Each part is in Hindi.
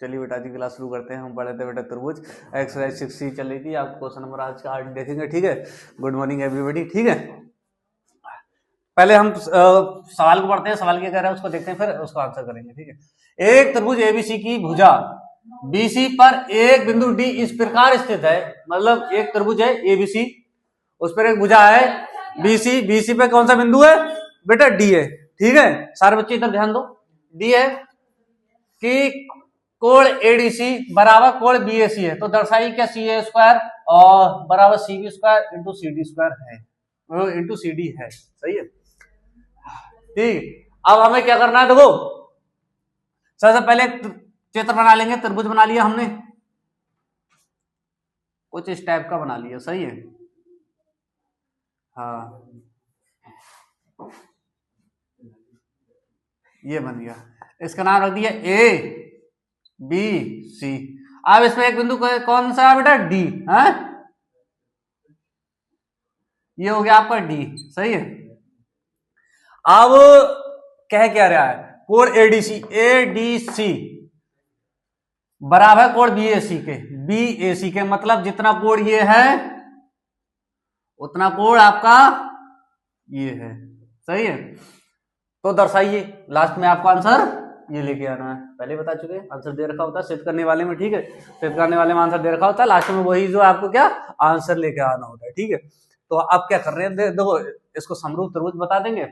चलिए बेटा जी क्लास शुरू करते हैं। हम पढ़े थे बेटा त्रिभुज, एक्सरसाइज 6 चल रही थी। आप क्वेश्चन नंबर आज का 8 देखेंगे, ठीक है। गुड मॉर्निंग एवरीबॉडी, ठीक है। पहले हम सवाल को पढ़ते हैं, सवाल क्या कह रहा है उसको देखते हैं, फिर उसको आंसर करेंगे, ठीक है। एक त्रिभुज एबीसी की भुजा बीसी पर एक बिंदु डी इस प्रकार स्थित है, मतलब एक त्रिभुज है एबीसी, उस पर एक भुजा है बीसी, बीसी पे कौन सा बिंदु है बेटा डी है, ठीक है। सारे बच्चे इधर ध्यान दो, डी है कि कोण एडीसी बराबर कोण बीएसी है, तो दर्शाइए क्या सी ए स्क्वायर और बराबर C B square into C D square है, इंटू सी डी है, सही है, ठीक। अब हमें क्या करना है, देखो सबसे पहले चित्र बना लेंगे। त्रिभुज बना लिया हमने, कुछ इस टाइप का बना लिया, सही है। हाँ ये बन गया, इसका नाम रख दिया ए बी सी। अब इसमें एक बिंदु कौन सा है बेटा डी है, ये हो गया आपका डी, सही है। अब कह क्या रहा है, कोण एडीसी, एडीसी बराबर कोण बीएसी के, बीएसी के मतलब जितना कोण ये है उतना कोण आपका ये है, सही है। तो दर्शाइए, लास्ट में आपको आंसर ये लेके आना है, पहले बता चुके आंसर दे रखा होता है सिद्ध करने वाले में, ठीक है। सिद्ध करने वाले में आंसर दे रखा होता है, लास्ट में वही जो आपको क्या आंसर लेके आना होता है, ठीक है। तो आप क्या कर रहे हैं, देखो इसको समरूप त्रिभुज बता देंगे,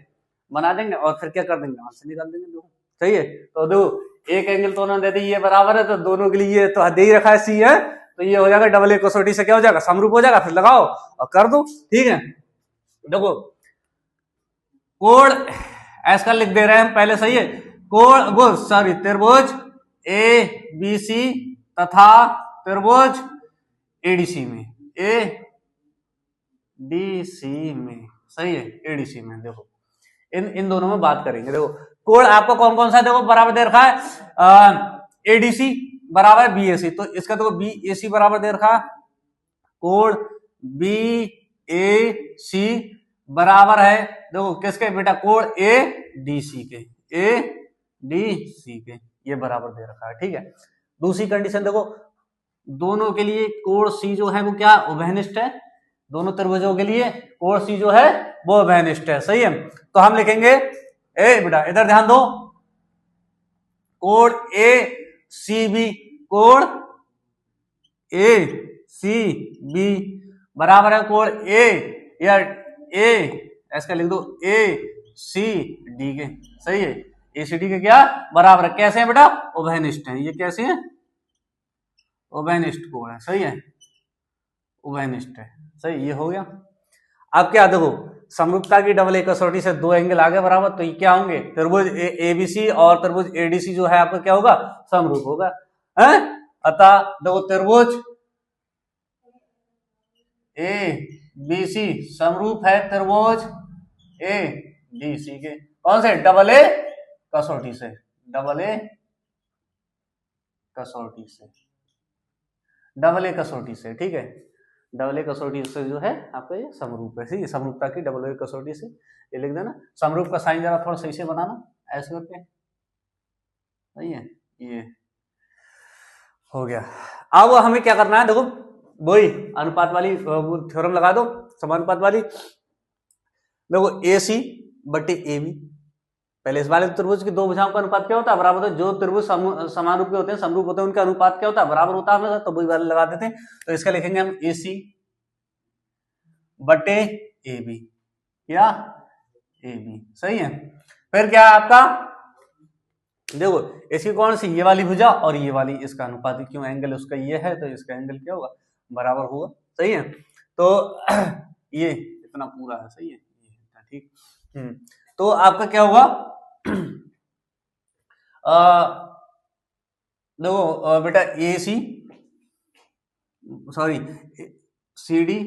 बना देंगे और फिर क्या कर देंगे, आंसर निकाल देंगे, देखो सही है। तो देखो एक एंगल तो उन्होंने दे दी ये बराबर है, तो दोनों के लिए तो दे ही रखा है सी है, तो ये हो जाएगा डबल ए कसौटी से क्या हो जाएगा, समरूप हो जाएगा, फिर लगाओ और कर दो, ठीक है। देखो कोण ऐसा लिख दे रहे हैं हम पहले, सही है। कोण वो सॉरी त्रिभुज ए बी सी तथा त्रिभुज एडीसी में, ए डी सी में, सही है, एडीसी में। देखो इन दोनों में बात करेंगे। देखो कोण आपको कौन कौन सा देखो बराबर दे रखा है, एडीसी बराबर बीएसी, तो इसका देखो बीएसी बराबर दे रखा है, कोण बी ए सी बराबर है देखो किसके बेटा, कोण ए डी सी के, ए डी सी के, ये बराबर दे रखा है, ठीक है। दूसरी कंडीशन देखो, दोनों के लिए कोण सी जो है वो क्या उभयनिष्ठ है, दोनों त्रिभुजों के लिए कोण सी जो है वो उभयनिष्ठ है, सही है। तो हम लिखेंगे ए बेटा इधर ध्यान दो, कोण ए सी बी, कोण ए सी बी बराबर है कोण ए या ए ऐसा लिख दो ए सी डी के, सही है। ए सी डी के क्या बराबर है, कैसे है बेटा उभयनिष्ठ है, ये कैसे है उभयनिष्ठ कोण है, सही है, उभयनिष्ठ है, सही, ये हो गया। अब क्या देखो समरूपता की डबल ए कसौटी से दो एंगल आ गए बराबर, तो ये क्या होंगे, त्रिभुज एबीसी और त्रिभुज एडीसी जो है आपका क्या होगा समरूप होगा, है। अतः देखो त्रिभुज ए बी सी समरूप है त्रिभुज ए डी सी के, कौन से डबल ए कसौटी से, डबल ए कसौटी से, डबल ए कसौटी से, ठीक है। डबल ए कसौटी से जो है आपका ये समरूप है, सही, समरूपता की डबल ए कसौटी से, ये लिख देना। समरूप का साइन जरा थोड़ा सही से बनाना, ऐसे करके, सही है, ये हो गया। अब हमें क्या करना है, देखो वही अनुपात वाली थ्योरम लगा दो, समानुपात वाली। देखो ए सी बटे ए बी, पहले इस वाले त्रिभुज की दो भुजाओं का अनुपात क्या होता है बराबर होता है, जो त्रिभुज समान रूप के होते हैं समरूप होते हैं उनका अनुपात क्या होता है बराबर होता है हमेशा, तो वही वाले लगा देते हैं। तो इसका लिखेंगे हम ए सी बटे ए बी या ए बी, सही है। फिर क्या है आपका, देखो इसकी कौन सी ये वाली भुजा और ये वाली, इसका अनुपात क्यों एंगल उसका ये है तो इसका एंगल क्या होगा बराबर होगा, सही है। तो ये इतना पूरा है, सही है, ठीक। तो आपका क्या होगा देखो बेटा ए सी सॉरी सी डी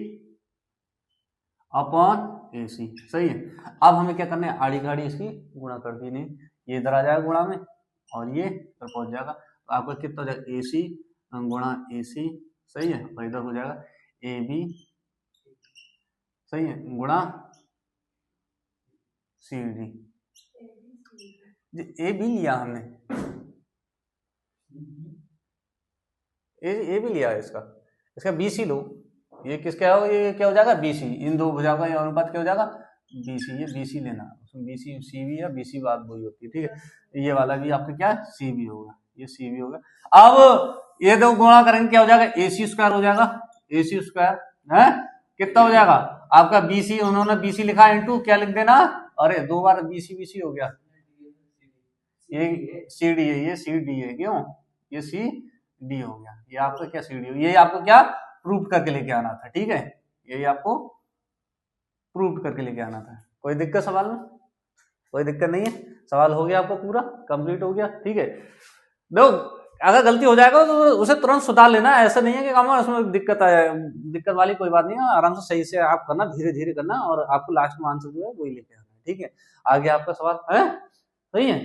अपॉन ए सी, सही है। अब हमें क्या करना है, आड़ी घाड़ी इसकी गुणा कर दी, नहीं ये इधर आ जाएगा गुणा में और ये इधर पहुंच जाएगा, तो आपका कितना हो जाएगा ए सी गुणा ए सी, सही है, और इधर हो जाएगा ए बी, सही है, गुणा सी डी, ए बी लिया हमने, ए भी लिया है इसका, इसका BC लो, ये किसका हो, ये क्या हो जाएगा BC, इन दो भुजाओं का ये अनुपात क्या हो जाएगा BC, ये BC लेना, उसमें BC CV या BC बात वही होती है, ठीक है। ये वाला भी आपका क्या CV होगा, ये CV होगा। अब ये दो गुणा करेंगे क्या हो जाएगा AC² हो जाएगा, AC² है कितना हो जाएगा आपका BC, उन्होंने BC लिखा इंटू क्या लिख देना, अरे दो बार BC हो गया, ये CD है, ये CD है, क्यों ये CD हो गया, ये आपका क्या CD हो, ये आपको क्या प्रूव करके लेके आना था, ठीक है, यही आपको प्रूव करके लेके आना था। कोई दिक्कत सवाल में, कोई दिक्कत नहीं है, सवाल हो गया आपको पूरा कंप्लीट हो गया, ठीक है। देखो अगर गलती हो जाएगा तो उसे तुरंत सुधार लेना, ऐसा नहीं है कि काम उसमें दिक्कत आया, दिक्कत वाली कोई बात नहीं है, आराम से सही से आप करना, धीरे धीरे करना, और आपको लास्ट में आंसर जो है वही लेके आना, ठीक है। आगे आपका सवाल है सही है,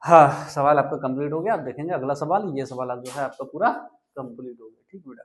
हाँ सवाल आपका कंप्लीट हो गया। आप देखेंगे अगला सवाल, ये सवाल जो है आपका पूरा कंप्लीट हो गया, ठीक बेटा।